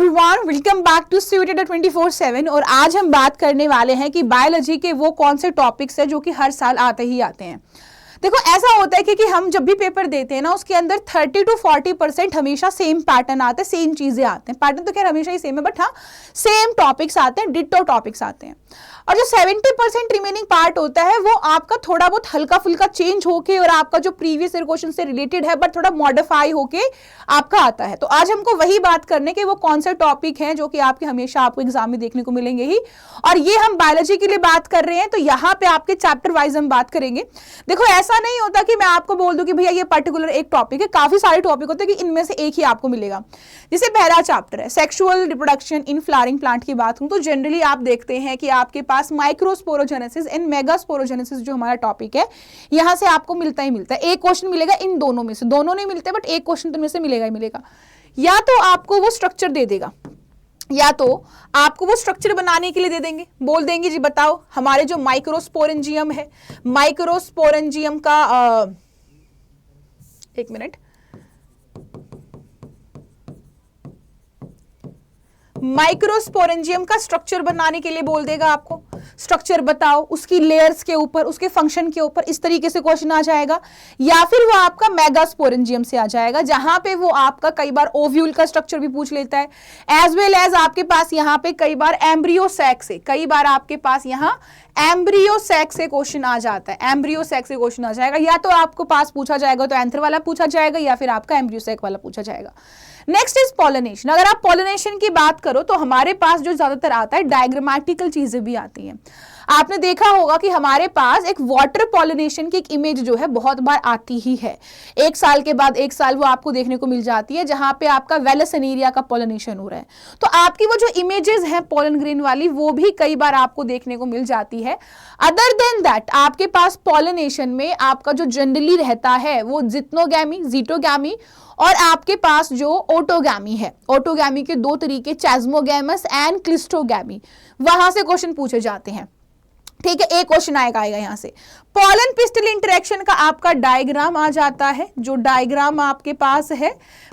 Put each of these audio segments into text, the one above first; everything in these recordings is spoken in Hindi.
Everyone, welcome back to student 24/7। और आज हम बात करने वाले हैं कि बायोलॉजी के वो कौन से टॉपिक्स हैं जो कि हर साल आते ही आते हैं। देखो ऐसा होता है कि हम जब भी पेपर देते हैं ना, उसके अंदर 30 to 40% हमेशा सेम पैटर्न आते हैं, सेम चीजें आते हैं। पैटर्न तो खैर हमेशा ही सेम है, बट हाँ सेम टॉपिक्स आते हैं, डिट्टो टॉपिक्स आते हैं। और जो 70% रिमेनिंग पार्ट होता है वो आपका थोड़ा बहुत हल्का फुल्का चेंज होके और आपका जो प्रीवियस ईयर क्वेश्चन से रिलेटेड है बट थोड़ा मॉडिफाई होके आपका आता है। तो आज हमको वही बात करने के वो कौन से टॉपिक हैं जो कि आपके हमेशा आपको एग्जाम में देखने को मिलेंगे ही। और ये हम बायोलॉजी के लिए बात कर रहे हैं, तो यहाँ पे आपके चैप्टर वाइज हम बात करेंगे। देखो ऐसा नहीं होता कि मैं आपको बोल दूं कि भैया ये पर्टिकुलर एक टॉपिक है, काफी सारे टॉपिक होते हैं कि इनमें से एक ही आपको मिलेगा। जैसे पहला चैप्टर है sexual reproduction in flowering plant की बात करूं तो जनरली आप देखते हैं कि आपके पास माइक्रोस्पोरोजेनेसिस एंड मेगास्पोरोजेनेसिस जो हमारा टॉपिक है, यहां से आपको मिलता ही मिलता है। एक क्वेश्चन मिलेगा इन दोनों में से, दोनों नहीं मिलते बट एक क्वेश्चन तो में से मिलेगा ही मिलेगा। या तो आपको वो स्ट्रक्चर दे देगा या तो आपको वो स्ट्रक्चर बनाने के लिए दे देंगे, बोल देंगे जी बताओ हमारे जो माइक्रोस्पोरेंजियम है, माइक्रोस्पोरेंजियम का एक मिनट, माइक्रोस्पोरेंजियम का स्ट्रक्चर बनाने के लिए बोल देगा आपको, स्ट्रक्चर बताओ उसकी लेयर्स के ऊपर, उसके फंक्शन के ऊपर, इस तरीके से क्वेश्चन आ जाएगा। या फिर वो आपका मेगास्पोरेंजियम से आ जाएगा जहां पे वो आपका कई बार ओव्यूल का स्ट्रक्चर भी पूछ लेता है, एज वेल एज आपके पास यहाँ पे कई बार एम्ब्रियो सैक से, कई बार आपके पास यहाँ एम्ब्रियो सैक से क्वेश्चन आ जाता है, एम्ब्रियो सैक से क्वेश्चन आ जाएगा। या तो आपको पास पूछा जाएगा तो एंथर वाला पूछा जाएगा या फिर आपका एम्ब्रियो सैक वाला पूछा जाएगा। Next is pollination. अगर आप पॉलिनेशन की बात करो तो हमारे पास जो ज्यादातर आता है डायग्रामेटिकल चीजें भी आती हैं। आपने देखा होगा कि हमारे पास एक वाटर पॉलिनेशन की एक इमेज जो है बहुत बार आती ही है, एक साल के बाद एक साल वो आपको देखने को मिल जाती है जहां पे आपका वेलसेनेरिया का पॉलिनेशन हो रहा है। तो आपकी वो जो इमेजेस हैं पोलन ग्रेन वाली वो भी कई बार आपको देखने को मिल जाती है। अदर देन दैट आपके पास पॉलिनेशन में आपका जो जनरली रहता है वो जिटनोगैमी, जीटोगैमी और आपके पास जो ओटोगैमी है, ओटोगैमी के दो तरीके चैस्मोगैमस एंड क्लिस्टोगैमी, वहां से क्वेश्चन पूछे जाते हैं। ठीक है, एक क्वेश्चन आएगा यहाँ से। पॉलन पिस्टल इंटरेक्शन का आपका डायग्राम आ जाता है, जो डायग्राम आपके पास है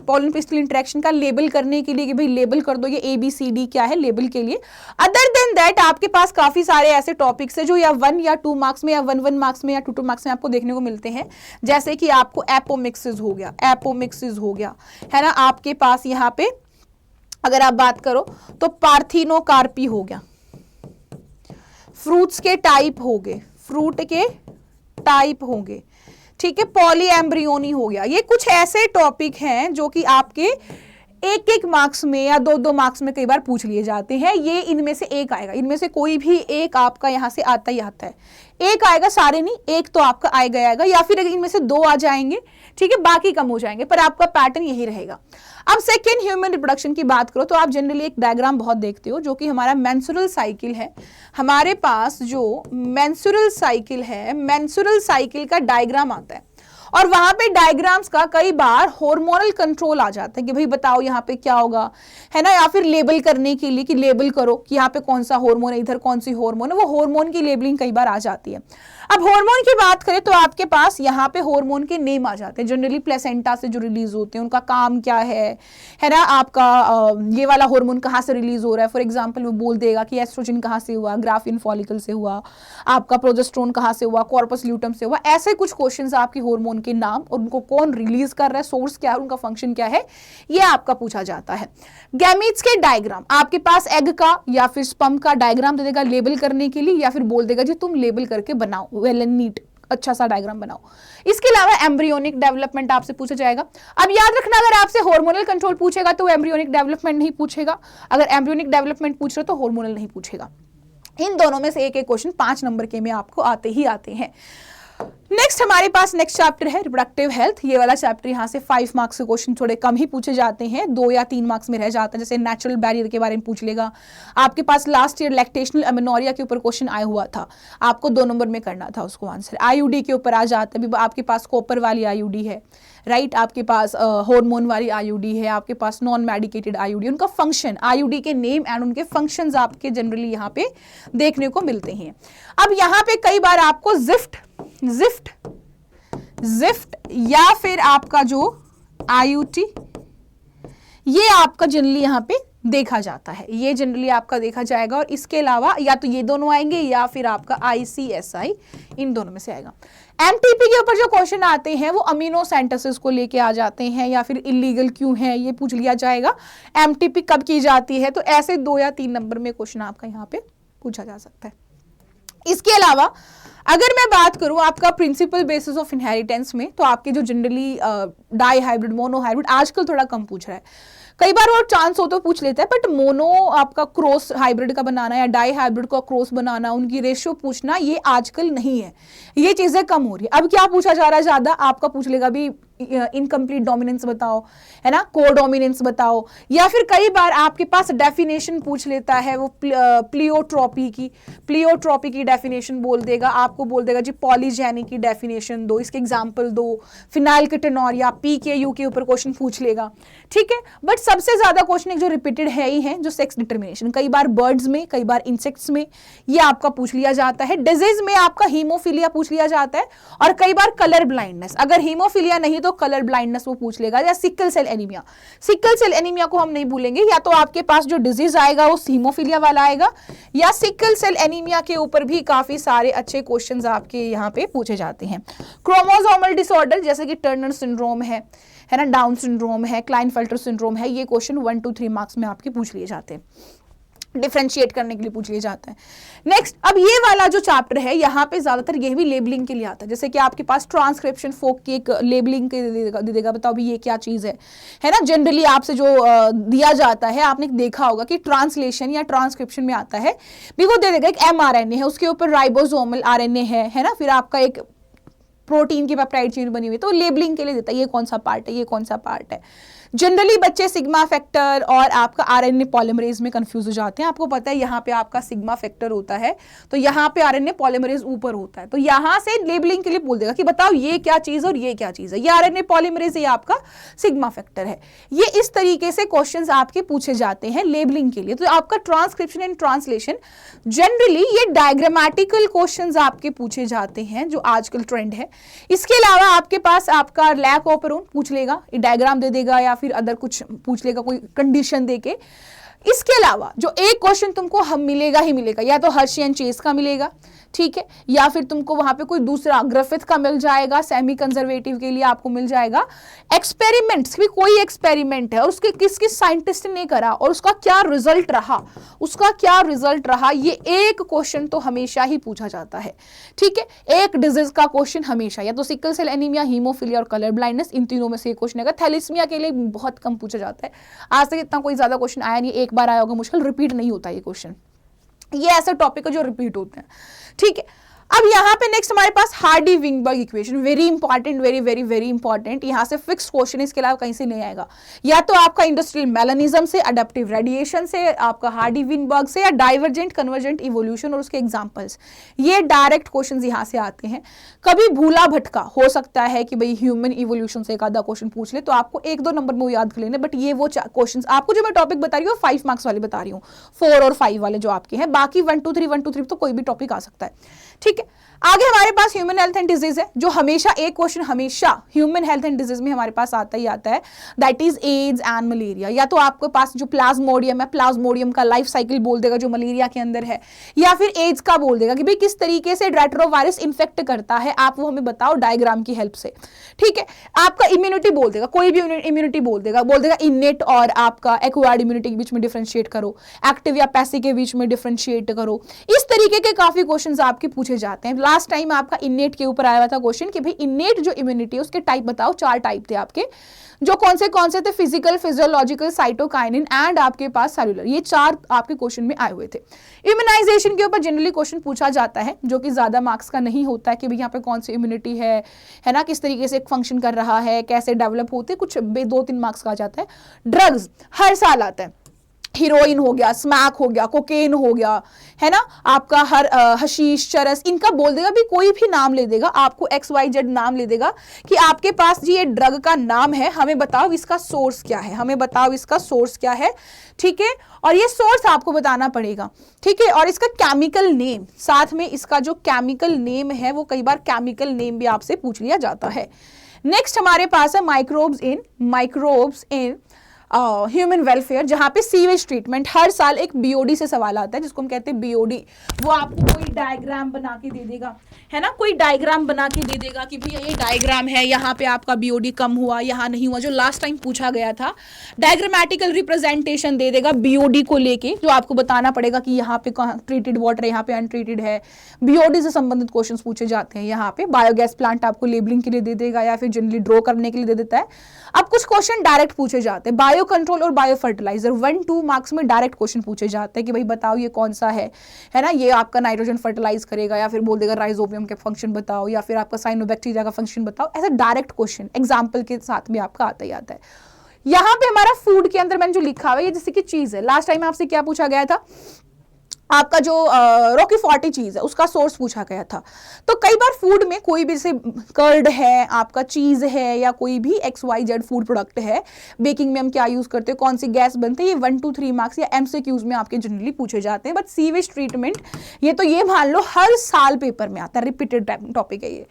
पॉलन पिस्टल इंटरेक्शन का लेबल करने के लिए कि भाई लेबल कर दो ये ABCD क्या है लेबल के लिए। अदर देन दैट आपके पास काफी सारे ऐसे टॉपिक्स है जो या 1 या 2 मार्क्स में या 1 मार्क्स में या 2 मार्क्स में आपको देखने को मिलते हैं। जैसे कि आपको एपोमिक्सिस हो गया, एपोमिक्सिस हो गया है ना, आपके पास यहाँ पे अगर आप बात करो तो पार्थिनोकार्पी हो गया, फ्रूट्स के टाइप हो गए, फ्रूट के टाइप होंगे, ठीक है, पॉलीएम्ब्रियोनी हो गया। ये कुछ ऐसे टॉपिक हैं जो कि आपके एक मार्क्स में या 2 मार्क्स में कई बार पूछ लिए जाते हैं। ये इनमें से एक आएगा, इनमें से कोई भी एक आपका यहां से आता ही आता है, एक आएगा, सारे नहीं, एक तो आपका आएगा या फिर इनमें से 2 आ जाएंगे, ठीक है, बाकी कम हो जाएंगे, पर आपका पैटर्न यही रहेगा। अब सेकेंड ह्यूमन रिप्रोडक्शन की बात करो तो आप जनरली एक डायग्राम बहुत देखते हो जो कि हमारा मेंस्ट्रुअल साइकिल है। हमारे पास जो मेंस्ट्रुअल साइकिल है, मेंस्ट्रुअल साइकिल का डायग्राम आता है और वहां पे डायग्राम्स का कई बार हार्मोनल कंट्रोल आ जाता है कि भाई बताओ यहाँ पे क्या होगा, है ना, या फिर लेबल करने के लिए कि लेबल करो कि यहाँ पे कौन सा हार्मोन है, इधर कौन सी हार्मोन है, वो हार्मोन की लेबलिंग कई बार आ जाती है। अब हार्मोन की बात करें तो आपके पास यहाँ पे हार्मोन के नेम आ जाते हैं, जनरली प्लेसेंटा से जो रिलीज होते हैं उनका काम क्या है ना, आपका ये वाला हार्मोन कहाँ से रिलीज हो रहा है। फॉर एग्जाम्पल वो बोल देगा कि एस्ट्रोजन कहाँ से हुआ, ग्राफिन फॉलिकल से हुआ, आपका प्रोजेस्टेरोन कहाँ से हुआ, कॉर्पस ल्यूटम से हुआ। ऐसे कुछ क्वेश्चंस आपकी हार्मोन के नाम और उनको कौन रिलीज कर रहा है, सोर्स क्या है, उनका फंक्शन क्या है, ये आपका पूछा जाता है। गैमीट्स के डायग्राम आपके पास एग का या फिर स्पर्म का डायग्राम दे देगा लेबल करने के लिए, या फिर बोल देगा जी तुम लेबल करके बनाओ, वेल एंड नीट, अच्छा सा डायग्राम बनाओ। इसके अलावा एम्ब्रियोनिक डेवलपमेंट आपसे पूछा जाएगा। अब याद रखना अगर आपसे हार्मोनल कंट्रोल पूछेगा तो एम्ब्रियोनिक डेवलपमेंट नहीं पूछेगा, अगर एम्ब्रियोनिक डेवलपमेंट पूछ रहे तो हार्मोनल नहीं पूछेगा। इन दोनों में से एक क्वेश्चन 5 नंबर के में आपको आते ही आते हैं। नेक्स्ट हमारे पास नेक्स्ट चैप्टर है रिप्रोडक्टिव हेल्थ। ये वाला चैप्टर यहाँ से 5 मार्क्स के क्वेश्चन थोड़े कम ही पूछे जाते हैं, 2 या 3 मार्क्स में रह जाता है। जैसे नेचुरल बैरियर के बारे में पूछ लेगा, आपके पास लास्ट ईयर लैक्टेशनल अमेनोरिया के ऊपर क्वेश्चन आया हुआ था, आपको 2 नंबर में करना था उसको आंसर। आईयूडी के ऊपर आ जाता है, आपके पास कॉपर वाली आईयूडी है, राइट, आपके पास हार्मोन वाली आईयूडी है, आपके पास नॉन मेडिकेटेड आईयूडी, उनका फंक्शन, आईयूडी के नेम एंड उनके फंक्शंस आपके जनरली यहाँ पे देखने को मिलते हैं। अब यहाँ पे कई बार आपको जिफ्ट या फिर आपका जो आईयूटी, ये आपका जनरली यहाँ पे देखा जाता है, ये जनरली आपका देखा जाएगा। और इसके अलावा या तो ये दोनों आएंगे या फिर आपका ICSI, इन दोनों में से आएगा। एमटीपी के ऊपर जो क्वेश्चन आते हैं वो अमीनो सेंटेसिस को लेके आ जाते हैं, या फिर इलीगल क्यों है ये पूछ लिया जाएगा, एमटीपी कब की जाती है, तो ऐसे 2 या 3 नंबर में क्वेश्चन आपका यहाँ पे पूछा जा सकता है। इसके अलावा अगर मैं बात करूं आपका प्रिंसिपल बेसिस ऑफ इनहेरिटेंस में, तो आपके जो generally di hybrid, mono hybrid आजकल थोड़ा कम पूछ रहा है, कई बार वो चांस हो तो पूछ लेता है, बट मोनो आपका क्रॉस हाइब्रिड का बनाना या डाई हाइब्रिड का क्रॉस बनाना, उनकी रेशियो पूछना, ये आजकल नहीं है, ये चीजें कम हो रही है। अब क्या पूछा जा रहा है ज्यादा, आपका पूछ लेगा भी इनकम्प्लीट डोमिनेंस बताओ, है ना, को डोमिनेंस बताओ, या फिर कई बार आपके पास डेफिनेशन पूछ लेता है वो प्लियोट्रॉपी की डेफिनेशन बोल देगा, आपको बोल देगा जी पॉलीजेनी की डेफिनेशन दो, इसके एग्जांपल दो, फिनाइल कीटोनूरिया PKU के ऊपर क्वेश्चन पूछ लेगा, ठीक है। बट सबसे ज्यादा क्वेश्चन जो रिपीटेड है ही है जो सेक्स डिटर्मिनेशन, कई बार बर्ड्स में, कई बार इंसेक्ट्स में ये आपका पूछ लिया जाता है। डिजीज में आपका हीमोफीलिया पूछ लिया जाता है, और कई बार कलर ब्लाइंडनेस, अगर हीमोफीलिया नहीं तो कलर ब्लाइंडनेस वो पूछ लेगा, या sickle cell anaemia. Sickle cell anaemia को हम नहीं भूलेंगे, या तो आपके पास जो डिजीज आएगा वो हीमोफीलिया वाला आएगा, या सिकल सेल एनीमिया के ऊपर भी काफी सारे अच्छे क्वेश्चंस आपके यहाँ पे पूछे जाते हैं। क्रोमोसोमल डिसऑर्डर जैसे कि टर्नर सिंड्रोम है ना, डाउन सिंड्रोम है, क्लाइनफेल्टर सिंड्रोम है, ये क्वेश्चन 1 to 3 मार्क्स में आपके पूछ लिए जाते हैं, डिफरेंशिएट करने के लिए पूछ लिया जाता है। नेक्स्ट, अब ये वाला जो चैप्टर है यहाँ पे ज्यादातर ये भी लेबलिंग के लिए आता है, जैसे कि आपके पास ट्रांसक्रिप्शन फोक की एक लेबलिंग के दे देगा, बताओ भी ये क्या चीज है ना। जनरली आपसे जो दिया जाता है, आपने देखा होगा कि ट्रांसलेशन या ट्रांसक्रिप्शन में आता है भी वो दे देगा एक mRNA है, उसके ऊपर राइबोसोमल RNA है ना, फिर आपका एक प्रोटीन की पेप्टाइड चेन बनी हुई, तो लेबलिंग के लिए देता है ये कौन सा पार्ट है, ये कौन सा पार्ट है। जनरली बच्चे सिग्मा फैक्टर और आपका RNA पॉलीमरेज में कंफ्यूज हो जाते हैं। आपको पता है यहाँ पे आपका सिग्मा फैक्टर होता है, तो यहाँ पे RNA पॉलीमरेज ऊपर होता है, तो यहाँ से लेबलिंग के लिए बोल देगा कि बताओ ये क्या चीज और ये क्या चीज है, ये RNA पॉलीमरेज, ये आपका सिग्मा फैक्टर है। ये इस तरीके से क्वेश्चंस आपके पूछे जाते हैं लेबलिंग के लिए। तो आपका ट्रांसक्रिप्शन एंड ट्रांसलेशन जनरली ये डायग्रामेटिकल क्वेश्चंस आपके पूछे जाते हैं, जो आजकल ट्रेंड है। इसके अलावा आपके पास आपका लैक ऑपरोन पूछ लेगा, डायग्राम दे देगा, या फिर अदर कुछ पूछ लेगा, कोई कंडीशन देके। इसके अलावा जो एक क्वेश्चन तुमको हम मिलेगा ही मिलेगा, या तो हर्शी एंड चेस का मिलेगा, ठीक है, या फिर तुमको वहां पे कोई दूसरा ग्रिफिथ का मिल जाएगा, सेमी कंजर्वेटिव के लिए आपको मिल जाएगा। एक्सपेरिमेंट्स भी, कोई एक्सपेरिमेंट है और उसके किस साइंटिस्ट ने करा और उसका क्या रिजल्ट रहा, ये एक क्वेश्चन तो हमेशा ही पूछा जाता है, ठीक है। एक डिजीज का क्वेश्चन हमेशा, या तो सिकल सेल एनीमिया, हीमोफीलिया और कलर ब्लाइंडनेस, इन तीनों में से एक क्वेश्चन आएगा। थैलेसीमिया के लिए बहुत कम पूछा जाता है, आज तक इतना कोई ज्यादा क्वेश्चन आया नहीं, एक बार आया होगा मुश्किल, रिपीट नहीं होता ये क्वेश्चन, ये ऐसे टॉपिक है जो रिपीट होते हैं, ठीक है। अब यहाँ पे नेक्स्ट हमारे पास Hardy Weinberg equation, very important, very very very important. यहाँ से फिक्स क्वेश्चन, इसके अलावा कहीं से नहीं आएगा, या तो आपका इंडस्ट्रियल मेलानिज्म से, अडेप्टिव रेडिएशन से, आपका हार्डी-विंगबर्ग से, या डाइवर्जेंट कन्वर्जेंट इवोल्यूशन और उसके एग्जांपल्स, ये डायरेक्ट क्वेश्चंस यहाँ से आते हैं। कभी भूला भटका हो सकता है कि भाई ह्यूमन इवोल्यूशन से एक आधा क्वेश्चन पूछ ले, तो आपको 1-2 नंबर में वो याद कर लेने, बट ये वो क्वेश्चन आपको जो मैं टॉपिक बता रही हूँ 5 मार्क्स वाले बता रही हूँ, 4 और 5 वाले जो आपके हैं, बाकी 1 to 3 तो कोई भी टॉपिक आ सकता है, ठीक है। आगे हमारे पास ह्यूमन हेल्थ एंड डिजीज है, जो हमेशा एक क्वेश्चन हमेशा ह्यूमन हेल्थ एंड डिजीज में हमारे पास आता ही आता है, that is AIDS and malaria. या तो आपके पास जो प्लाज्मोडियम है, प्लाज्मोडियम का लाइफ साइकिल बोल देगा जो मलेरिया के अंदर है, या फिर एड्स का बोल देगा कि भाई किस तरीके से रेट्रोवायरस इन्फेक्ट करता है, आप वो हमें बताओ डायग्राम की हेल्प से, ठीक है। आपका इम्यूनिटी बोल देगा, कोई भी इम्यूनिटी बोल देगा इनेट और आपका एक्वायर्ड इम्यूनिटी के बीच में डिफरेंशिएट करो, एक्टिव या पैसिव के बीच में डिफरेंशिएट करो। इस तरीके के काफी क्वेश्चंस आपके पूछे जाते हैं। लास्ट टाइम आपका इनेट के ऊपर आया हुआ था क्वेश्चन कि भाई इनेट जो इम्यूनिटी है उसके टाइप बताओ, 4 टाइप थे आपके, जो कौन से थे, फिजिकल, फिजियोलॉजिकल, साइटोकाइनिन एंड आपके पास सेलुलर, ये 4 आपके क्वेश्चन में आए हुए थे। इम्यूनाइजेशन के ऊपर जनरली क्वेश्चन पूछा जाता है, जो कि ज्यादा मार्क्स का नहीं होता है कि भाई यहाँ पे कौन सी इम्यूनिटी है ना, किस तरीके से फंक्शन कर रहा है, कैसे डेवलप होते, कुछ 2-3 मार्क्स का आ जाता है। ड्रग्स हर साल आता है, हीरोइन हो गया, स्मैक हो गया, कोकेन हो गया, है ना, आपका हर हशीश, चरस, इनका बोल देगा भी, कोई भी नाम ले देगा आपको, XYZ नाम ले देगा कि आपके पास जी ये ड्रग का नाम है, हमें बताओ इसका सोर्स क्या है, ठीक है। और ये सोर्स आपको बताना पड़ेगा, ठीक है। और इसका केमिकल नेम, साथ में इसका जो केमिकल नेम है वो कई बार केमिकल नेम भी आपसे पूछ लिया जाता है। नेक्स्ट हमारे पास है माइक्रोब्स इन ह्यूमन वेलफेयर, जहां पे सीवेज ट्रीटमेंट, हर साल एक बीओडी से सवाल आता है जिसको हम कहते हैं बीओडी। वो आपको कोई डायग्राम बना के दे देगा, है ना, कोई डायग्राम बना के दे देगा कि भैया ये डायग्राम है, यहाँ पे आपका बीओडी कम हुआ, यहाँ नहीं हुआ, जो लास्ट टाइम पूछा गया था। डायग्रामेटिकल रिप्रेजेंटेशन दे देगा बीओडी को लेके, जो आपको बताना पड़ेगा कि यहाँ पे ट्रीटेड वाटर है, यहाँ पे अनट्रीटेड है। बीओडी से संबंधित क्वेश्चन पूछे जाते हैं यहाँ पे। बायोगैस प्लांट आपको लेबलिंग के लिए दे देगा या फिर जनरली ड्रॉ करने के लिए दे देता है। अब कुछ क्वेश्चन डायरेक्ट पूछे जाते हैं, बायो कंट्रोल और बायो फर्टिलाइजर, 1-2 मार्क्स में डायरेक्ट क्वेश्चन पूछे जाते हैं कि भाई बताओ ये कौन सा है ना, ये आपका नाइट्रोजन फर्टिलाइज करेगा, या फिर बोल देगा राइजोबियम के फंक्शन बताओ, या फिर आपका साइनोबैक्टीरिया का फंक्शन बताओ। ऐसा डायरेक्ट क्वेश्चन एग्जाम्पल के साथ में आपका आता ही आता है। यहाँ पे हमारा फूड के अंदर मैंने जो लिखा हुआ है, ये जैसे कि चीज है, लास्ट टाइम आपसे क्या पूछा गया था, आपका जो रॉकी फोर्टी चीज है उसका सोर्स पूछा गया था। तो कई बार फूड में कोई भी जैसे कर्ड है, आपका चीज है, या कोई भी XYZ फूड प्रोडक्ट है, बेकिंग में हम क्या यूज करते हैं, कौन सी गैस बनती है, ये 1-2-3 मार्क्स या MCQs में आपके जनरली पूछे जाते हैं। बट सीवेज ट्रीटमेंट ये तो ये मान लो हर साल पेपर में आता है, रिपीटेड टॉपिक है ये।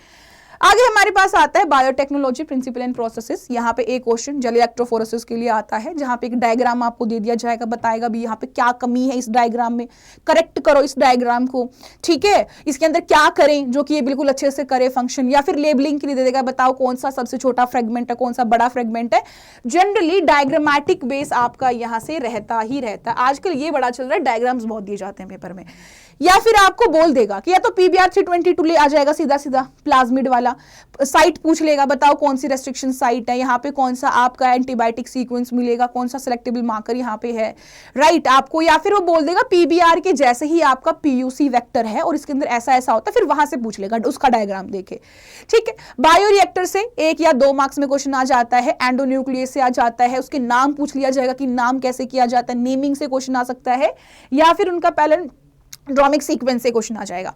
आगे हमारे पास आता है बायोटेक्नोलॉजी प्रिंसिपल एंड प्रोसेसेस। यहाँ पे एक क्वेश्चन जल इलेक्ट्रोफोरेसिस के लिए आता है, जहाँ पे एक डायग्राम आपको दे दिया जाएगा, बताएगा भी यहाँ पे क्या कमी है इस डायग्राम में, करेक्ट करो इस डायग्राम को, ठीक है, इसके अंदर क्या करें जो कि ये बिल्कुल अच्छे से करे फंक्शन, या फिर लेबलिंग के लिए दे देगा, बताओ कौन सा सबसे छोटा फ्रेगमेंट है, कौन सा बड़ा फ्रेगमेंट है। जनरली डायग्रामेटिक बेस आपका यहाँ से रहता ही रहता है। आजकल ये बड़ा चल रहा है, डायग्राम्स बहुत दिए जाते हैं पेपर में। या फिर आपको बोल देगा कि या तो PBR 322 ले आ जाएगा सीधा सीधा प्लाज्मिड वाला, साइट पूछ लेगा, बताओ कौन सी रेस्ट्रिक्शन साइट है, यहाँ पे कौन सा आपका एंटीबायोटिक सीक्वेंस मिलेगा, कौन सा सेलेक्टेबल मार्कर यहाँ पे है, राइट आपको। या फिर वो बोल देगा PBR के जैसे ही आपका PUC वेक्टर है और इसके अंदर ऐसा ऐसा होता है, फिर वहां से पूछ लेगा, उसका डायग्राम देखे, ठीक है। बायोरिएक्टर से 1 या 2 मार्क्स में क्वेश्चन आ जाता है, एंडोन्यूक्लियस से आ जाता है, उसके नाम पूछ लिया जाएगा कि नाम कैसे किया जाता है, नेमिंग से क्वेश्चन आ सकता है, या फिर उनका पैलिंड्रोमिक सीक्वेंस से क्वेश्चन आ जाएगा।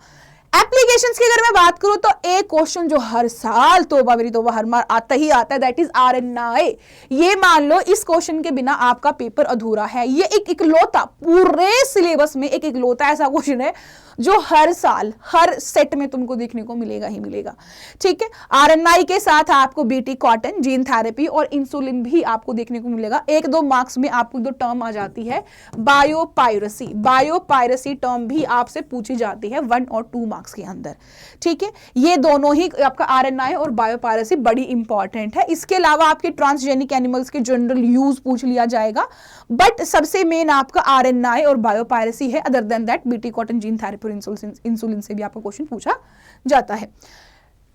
एप्लीकेशंस की अगर मैं बात करूं तो एक क्वेश्चन जो हर साल तौबा मेरी तौबा हर बार आता ही आता है, दैट इज RNA। ये मान लो इस क्वेश्चन के बिना आपका पेपर अधूरा है। ये एक इकलौता पूरे सिलेबस में एक इकलौता ऐसा क्वेश्चन है जो हर साल हर सेट में तुमको देखने को मिलेगा ही मिलेगा, ठीक है। RNA के साथ आपको BT कॉटन, जीन थेरेपी और इंसुलिन भी आपको देखने को मिलेगा। 1-2 मार्क्स में आपको 2 टर्म आ जाती है, बायोपायरेसी। बायोपायरेसी टर्म भी आपसे पूछी जाती है 1 और 2 मार्क्स के अंदर, ठीक है। ये दोनों ही आपका RNA और बायोपायरेसी बड़ी इंपॉर्टेंट है। इसके अलावा आपके ट्रांसजेनिक एनिमल्स के जनरल यूज पूछ लिया जाएगा, बट सबसे मेन आपका RNA और बायोपायरेसी है। Other than that BT cotton, gene therapy, insulin से भी आपको क्वेश्चन पूछा जाता है।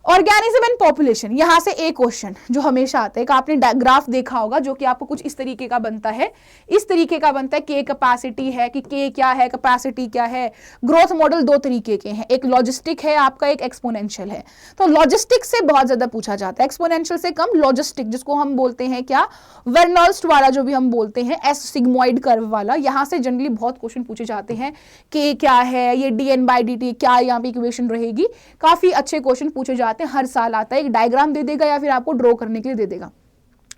ऑर्गेनिज्म एंड पॉपुलेशन, यहां से एक क्वेश्चन जो हमेशा आता है, एक आपने ग्राफ देखा होगा जो कि आपको कुछ इस तरीके का बनता है, इस तरीके का बनता है। के कैपेसिटी है कि के क्या है, कैपेसिटी क्या है। ग्रोथ मॉडल 2 तरीके के हैं, एक लॉजिस्टिक है आपका, एक एक्सपोनेंशियल है। तो लॉजिस्टिक से बहुत ज्यादा पूछा जाता है, एक्सपोनेंशियल से कम। लॉजिस्टिक जिसको हम बोलते हैं क्या, वर्नॉल्स्ट वाला जो भी हम बोलते हैं, एस सिग्मोइड कर्व वाला, यहां से जनरली बहुत क्वेश्चन पूछे जाते हैं। के क्या है, ये dN/dt क्या यहाँ पे इक्वेशन रहेगी, काफी अच्छे क्वेश्चन पूछे जाते हैं, हर साल आता है। एक डायग्राम दे देगा या फिर आपको ड्रॉ करने के लिए दे देगा,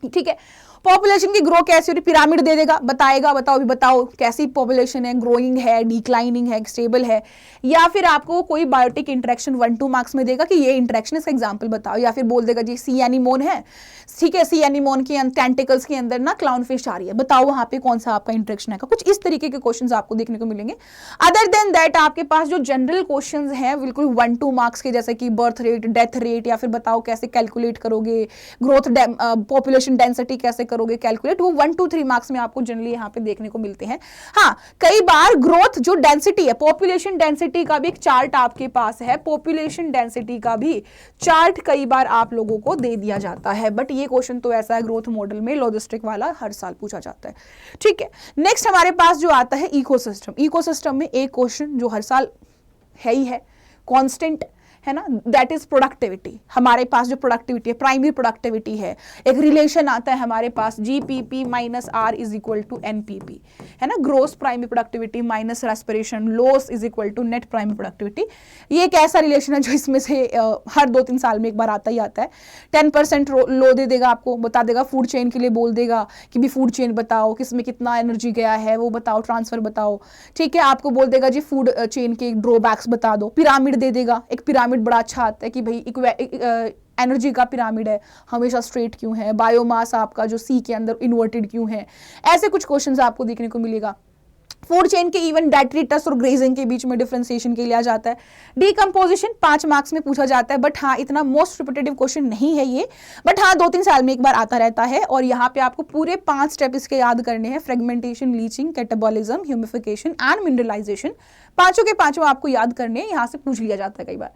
ठीक है। पॉपुलेशन की ग्रो कैसे हो रही, पिरामिड दे देगा, बताएगा, बताओ भी बताओ कैसी पॉपुलेशन है, ग्रोइंग है, डिक्लाइनिंग है, स्टेबल है। या फिर आपको कोई बायोटिक इंटरेक्शन 1-2 मार्क्स में देगा कि ये इंटरेक्शन, इसका एग्जांपल बताओ। या फिर बोल देगा जी सी एनीमोन है, ठीक है, सी एनीमोन के टेंटिकल्स के अंदर ना क्लाउन फिश आ रही है, बताओ वहां पे कौन सा आपका इंटरेक्शन है। कुछ इस तरीके के क्वेश्चन आपको देखने को मिलेंगे। अदर देन दैट आपके पास जो जनरल क्वेश्चन है बिल्कुल 1-2 मार्क्स के, जैसे कि बर्थ रेट, डेथ रेट, या फिर बताओ कैसे कैलकुलेट करोगे, ग्रोथ पॉपुलेशन डेंसिटी कैसे करोगे कैलकुलेट, वो 1-2-3 मार्क्स में आपको जनरली यहाँ पे देखने को मिलते हैं। हाँ, कई बार ग्रोथ जो डेंसिटी है, पॉपुलेशन डेंसिटी का भी एक चार्ट आपके पास है, पॉपुलेशन डेंसिटी का भी चार्ट कई बार आप लोगों को दे दिया जाता है। बट ये क्वेश्चन तो ऐसा है ग्रोथ मॉडल में लॉजिस्टिक वाला हर साल पूछा जाता है, ठीक है। नेक्स्ट हमारे पास जो आता है इकोसिस्टम। इकोसिस्टम में एक क्वेश्चन जो हर साल है ही है, कांस्टेंट है ना, दैट इज प्रोडक्टिविटी। हमारे पास जो प्रोडक्टिविटी है, प्राइमरी प्रोडक्टिविटी है, एक रिलेशन आता है हमारे पास GPP - R = NPP, है ना, gross primary productivity minus respiration loss = net primary productivity. ये एक ऐसा रिलेशन है जो इसमें से हर 2-3 साल में एक बार आता ही आता है। 10% लो दे देगा आपको, बता देगा फूड चेन के लिए, बोल देगा कि भी फूड चेन बताओ, किसमें कितना एनर्जी गया है वो बताओ, ट्रांसफर बताओ, ठीक है। आपको बोल देगा जी फूड चेन के ड्रॉबैक्स बता दो। पिरामिड दे देगा, एक पिरामिड पिरामिड बड़ा अच्छा आता है कि भाई एनर्जी का पिरामिड है हमेशा स्ट्रेट क्यों है, बायोमास आपका जो सी के अंदर इन्वर्टेड क्यों है, ऐसे कुछ क्वेश्चंस आपको देखने को मिलेगा। फूड चेन के इवन डेट्रिटस और ग्रेजिंग के बीच में डिफरेंशिएशन के लिए आ जाता है। डीकंपोजिशन 5 मार्क्स में पूछा जाता है, बट हाँ इतना मोस्ट रिपीटेटिव क्वेश्चन नहीं है ये, बट हाँ 2-3 साल में एक बार आता रहता है। और यहाँ पे आपको पूरे 5 स्टेप इसके याद करने हैं, fragmentation, leaching, catabolism, humification and mineralisation, पांचों के पांचों आपको याद करने हैं, यहाँ से पूछ लिया जाता है कई बार।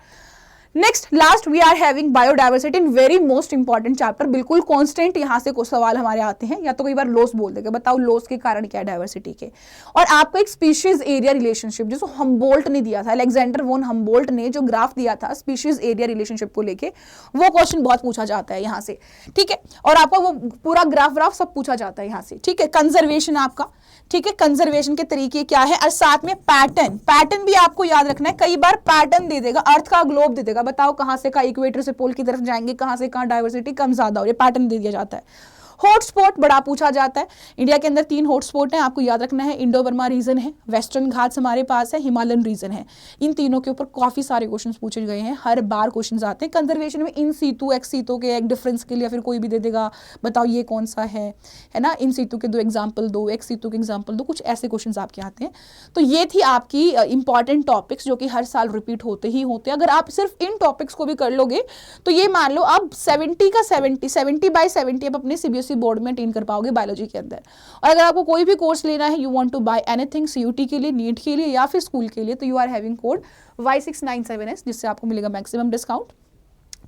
Next last we are having biodiversity in very most important chapter, बिल्कुल कांस्टेंट यहाँ से कुछ सवाल हमारे आते हैं, या तो कई बार लॉस बोल देंगे, बताओ लॉस के कारण क्या है डाइवर्सिटी के। और आपको एक स्पीशीज एरिया रिलेशनशिप जिसको हम्बोल्ट ने दिया था, अलेक्जेंडर वोन हम्बोल्ट ने जो ग्राफ दिया था स्पीशीज एरिया रिलेशनशिप को लेके, वो क्वेश्चन बहुत पूछा जाता है यहाँ से, ठीक है। और आपको वो पूरा ग्राफ सब पूछा जाता है यहाँ से, ठीक है। कंजर्वेशन आपका, ठीक है, कंजर्वेशन के तरीके क्या है, और साथ में पैटर्न भी आपको याद रखना है। कई बार पैटर्न दे देगा, अर्थ का ग्लोब दे देगा, बताओ कहां से कहां इक्वेटर से पोल की तरफ जाएंगे, कहां से कहां डाइवर्सिटी कम ज्यादा हो, ये पैटर्न दे दिया जाता है। हॉटस्पॉट बड़ा पूछा जाता है, इंडिया के अंदर 3 हॉटस्पॉट हैं, आपको याद रखना है, इंडो बर्मा रीजन है, वेस्टर्न घाट्स हमारे पास है, हिमालयन रीजन है। इन तीनों के ऊपर काफी सारे क्वेश्चंस पूछे गए हैं, हर बार क्वेश्चंस आते हैं। कंजर्वेशन में इन सीतु एक्स सीतु के एक डिफरेंस के लिए फिर कोई भी दे देगा, बताओ ये कौन सा है ना, इन सीतु के 2 एग्जाम्पल दो, एक्स सीतु के एग्जाम्पल दो, कुछ ऐसे क्वेश्चन आपके आते हैं। तो ये थी आपकी इंपॉर्टेंट टॉपिक्स जो कि हर साल रिपीट होते ही होते हैं। अगर आप सिर्फ इन टॉपिक्स को भी कर लोगे तो ये मान लो आप 70 का 70 आप अपने सीबीएसई बोर्ड में अटेन कर पाओगे बायोलॉजी के अंदर। और अगर आपको कोई भी कोर्स लेना है, you want to buy anything CUET के लिए, नीट के लिए या फिर स्कूल के लिए, तो you are having code Y697S जिससे आपको मिलेगा मैक्सिमम डिस्काउंट,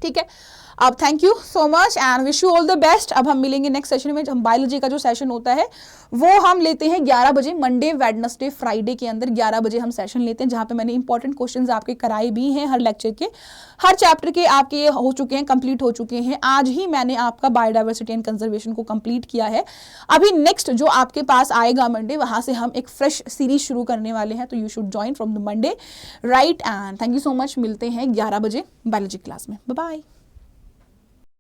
ठीक है। अब thank you so much and wish you all the best. अब हम मिलेंगे नेक्स्ट सेशन में। हम बायोलॉजी का जो सेशन होता है वो हम लेते हैं 11 बजे, मंडे, वेडनेसडे, फ्राइडे के अंदर 11 बजे हम सेशन लेते हैं, जहां पे मैंने इंपॉर्टेंट क्वेश्चंस आपके कराए भी हैं, हर लेक्चर के, हर चैप्टर के आपके ये हो चुके हैं, कंप्लीट हो चुके हैं। आज ही मैंने आपका बायोडाइवर्सिटी एंड कंजर्वेशन को कंप्लीट किया है। अभी नेक्स्ट जो आपके पास आएगा मंडे, वहां से हम एक फ्रेश सीरीज शुरू करने वाले हैं, तो you should join from the Monday, right. And thank you so much, मिलते हैं 11 बजे बायोलॉजी क्लास में, बाय बाय।